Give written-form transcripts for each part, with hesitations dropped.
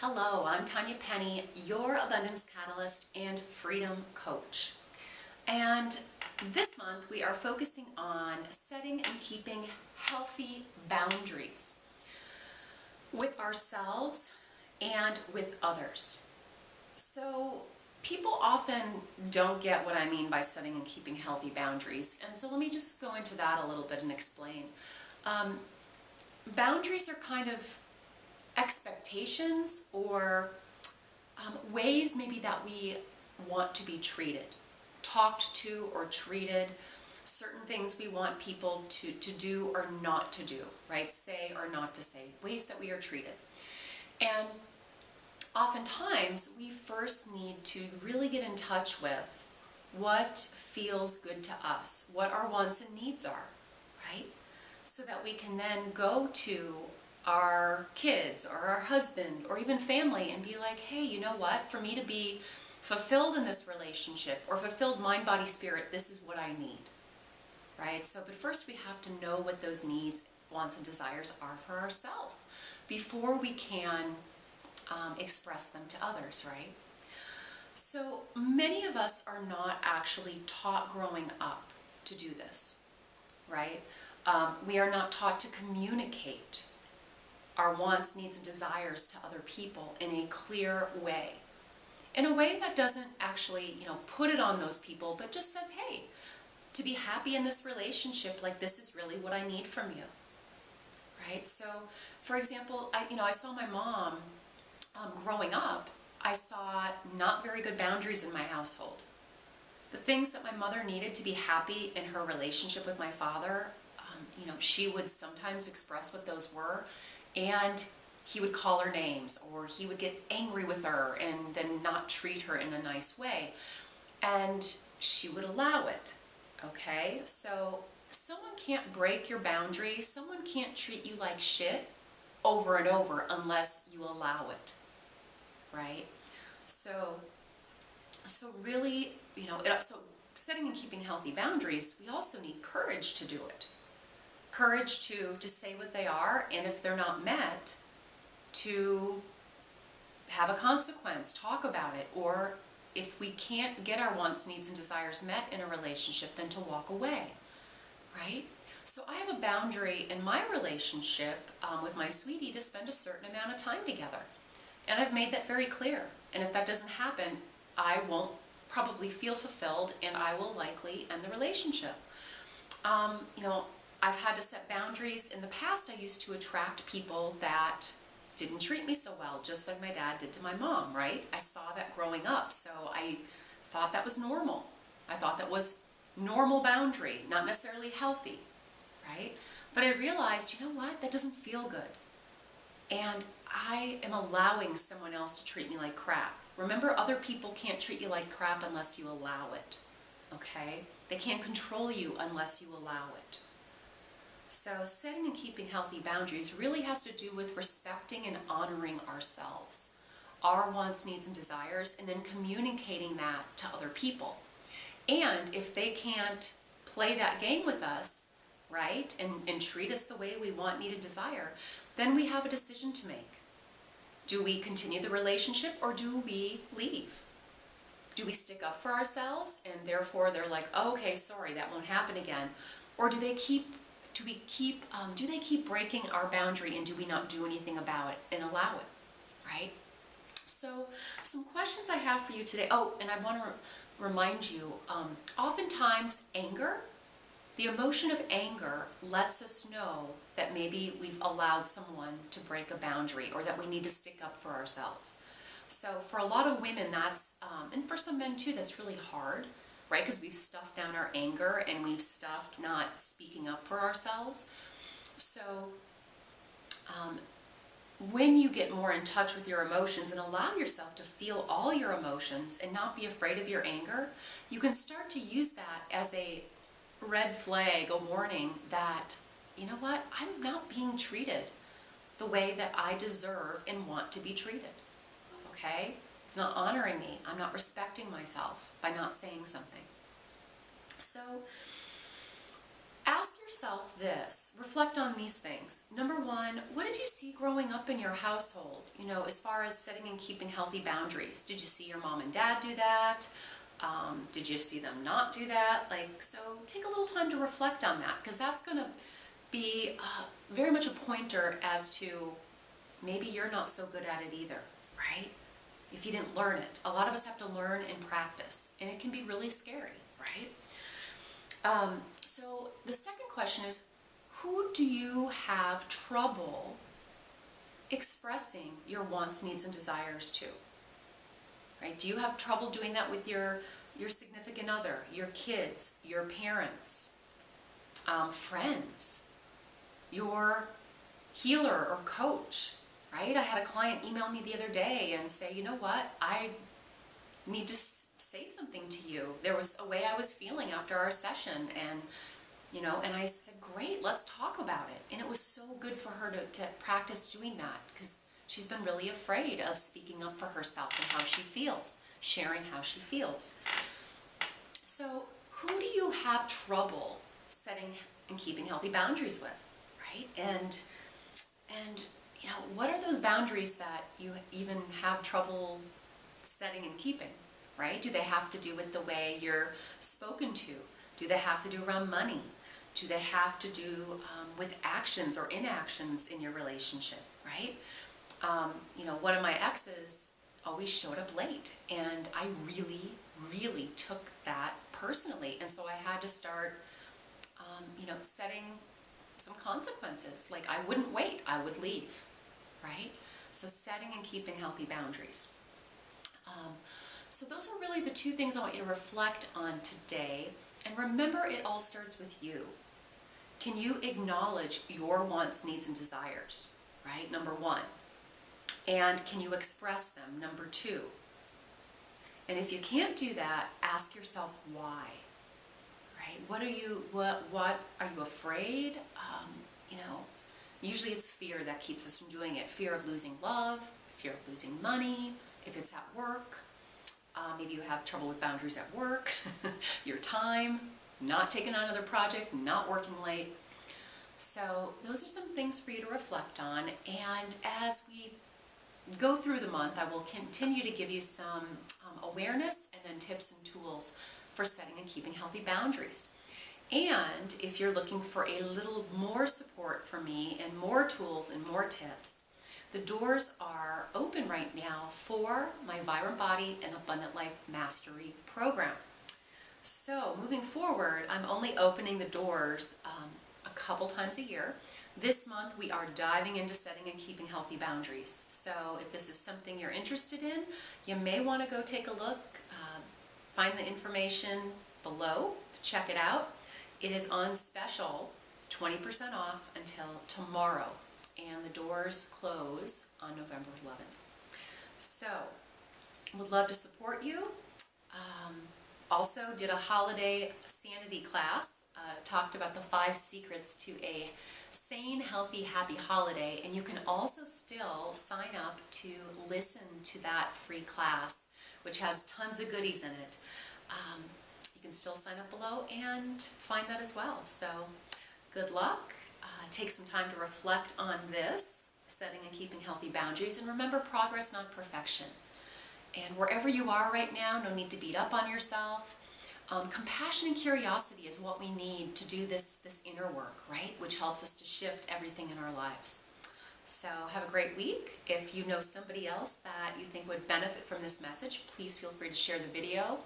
Hello, I'm Tanya Penny, your Abundance Catalyst and Freedom Coach. And this month we are focusing on setting and keeping healthy boundaries with ourselves and with others. So people often don't get what I mean by setting and keeping healthy boundaries. And so let me just go into that a little bit and explain. Boundaries are kind of expectations or ways maybe that we want to be treated, talked to or treated, certain things we want people to do or not to do, right? Say or not to say, ways that we are treated. And oftentimes we first need to really get in touch with what feels good to us, what our wants and needs are, right? So that we can then go to our kids or our husband or even family and be like, hey, you know what? For me to be fulfilled in this relationship or fulfilled mind, body, spirit, this is what I need, right? So, but first we have to know what those needs, wants, and desires are for ourselves before we can express them to others, right? So many of us are not actually taught growing up to do this, right? We are not taught to communicate our wants, needs, and desires to other people in a clear way. In a way that doesn't actually, put it on those people, but just says, hey, to be happy in this relationship, like this is really what I need from you, right? So, for example, I saw my mom growing up. I saw not very good boundaries in my household. The things that my mother needed to be happy in her relationship with my father, she would sometimes express what those were, and he would call her names, or he would get angry with her and then not treat her in a nice way. And she would allow it, okay? So someone can't break your boundaries. Someone can't treat you like shit over and over unless you allow it, right? So really, so setting and keeping healthy boundaries, we also need courage to do it. Courage to say what they are, and if they're not met, to have a consequence, talk about it, or if we can't get our wants, needs, and desires met in a relationship, then to walk away, right? So I have a boundary in my relationship with my sweetie to spend a certain amount of time together. And I've made that very clear. And if that doesn't happen, I won't probably feel fulfilled, and I will likely end the relationship. I've had to set boundaries. In the past, I used to attract people that didn't treat me so well, just like my dad did to my mom, right? I saw that growing up, so I thought that was normal. I thought that was normal boundary, not necessarily healthy, right? But I realized, you know what? That doesn't feel good. And I am allowing someone else to treat me like crap. Remember, other people can't treat you like crap unless you allow it, okay? They can't control you unless you allow it. So setting and keeping healthy boundaries really has to do with respecting and honoring ourselves, our wants, needs, and desires, and then communicating that to other people. And if they can't play that game with us, right, and treat us the way we want, need, and desire, then we have a decision to make. Do we continue the relationship, or do we leave? Do we stick up for ourselves and therefore they're like, oh, okay, sorry, that won't happen again? Or do they keep breaking our boundary, and do we not do anything about it and allow it, right? So some questions I have for you today. Oh, and I want to remind you, oftentimes anger, the emotion of anger lets us know that maybe we've allowed someone to break a boundary, or that we need to stick up for ourselves. So for a lot of women, that's, and for some men too, that's really hard, right? Because we've stuffed down our anger and we've stuffed not speaking up for ourselves. So when you get more in touch with your emotions and allow yourself to feel all your emotions and not be afraid of your anger, you can start to use that as a red flag, a warning that, you know what, I'm not being treated the way that I deserve and want to be treated, okay? It's not honoring me. I'm not respecting myself by not saying something. So ask yourself this, reflect on these things. Number one, what did you see growing up in your household? You know, as far as setting and keeping healthy boundaries. Did you see your mom and dad do that? Did you see them not do that? Like, so take a little time to reflect on that, because that's going to be very much a pointer as to maybe you're not so good at it either, right? If you didn't learn it. A lot of us have to learn and practice, and it can be really scary, right? So the second question is, who do you have trouble expressing your wants, needs, and desires to? Right? Do you have trouble doing that with your significant other, your kids, your parents, friends, your healer or coach? Right? I had a client email me the other day and say, you know what, I need to say something to you. There was a way I was feeling after our session, and and I said, great, let's talk about it. And it was so good for her to practice doing that, because she's been really afraid of speaking up for herself and how she feels, sharing how she feels. So who do you have trouble setting and keeping healthy boundaries with, right? And what are those boundaries that you even have trouble setting and keeping, right? Do they have to do with the way you're spoken to? Do they have to do around money? Do they have to do with actions or inactions in your relationship, right? One of my exes always showed up late, and I really, really took that personally. And so I had to start, setting some consequences. Like, I wouldn't wait, I would leave, right? So setting and keeping healthy boundaries. So those are really the two things I want you to reflect on today. And remember, it all starts with you. Can you acknowledge your wants, needs, and desires, right? Number one. And can you express them? Number two. And if you can't do that, ask yourself why, right? What are you afraid? Usually it's fear that keeps us from doing it. Fear of losing love, fear of losing money, if it's at work. Maybe you have trouble with boundaries at work, your time, not taking on another project, not working late. So those are some things for you to reflect on. And as we go through the month, I will continue to give you some awareness and then tips and tools for setting and keeping healthy boundaries. And if you're looking for a little more support from me and more tools and more tips, the doors are open right now for my Vibrant Body and Abundant Life Mastery program. So moving forward, I'm only opening the doors a couple times a year. This month we are diving into setting and keeping healthy boundaries. So if this is something you're interested in, you may want to go take a look, find the information below to check it out. It is on special, 20% off until tomorrow, and the doors close on November 11th. So, would love to support you. Also did a holiday sanity class, talked about the 5 secrets to a sane, healthy, happy holiday, and you can also still sign up to listen to that free class, which has tons of goodies in it. You can still sign up below and find that as well. So good luck. Take some time to reflect on this, setting and keeping healthy boundaries, and remember, progress, not perfection. And wherever you are right now, no need to beat up on yourself. Compassion and curiosity is what we need to do this inner work, right? Which helps us to shift everything in our lives. So have a great week. If you know somebody else that you think would benefit from this message, please feel free to share the video.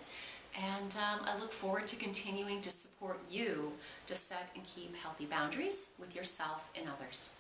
And I look forward to continuing to support you to set and keep healthy boundaries with yourself and others.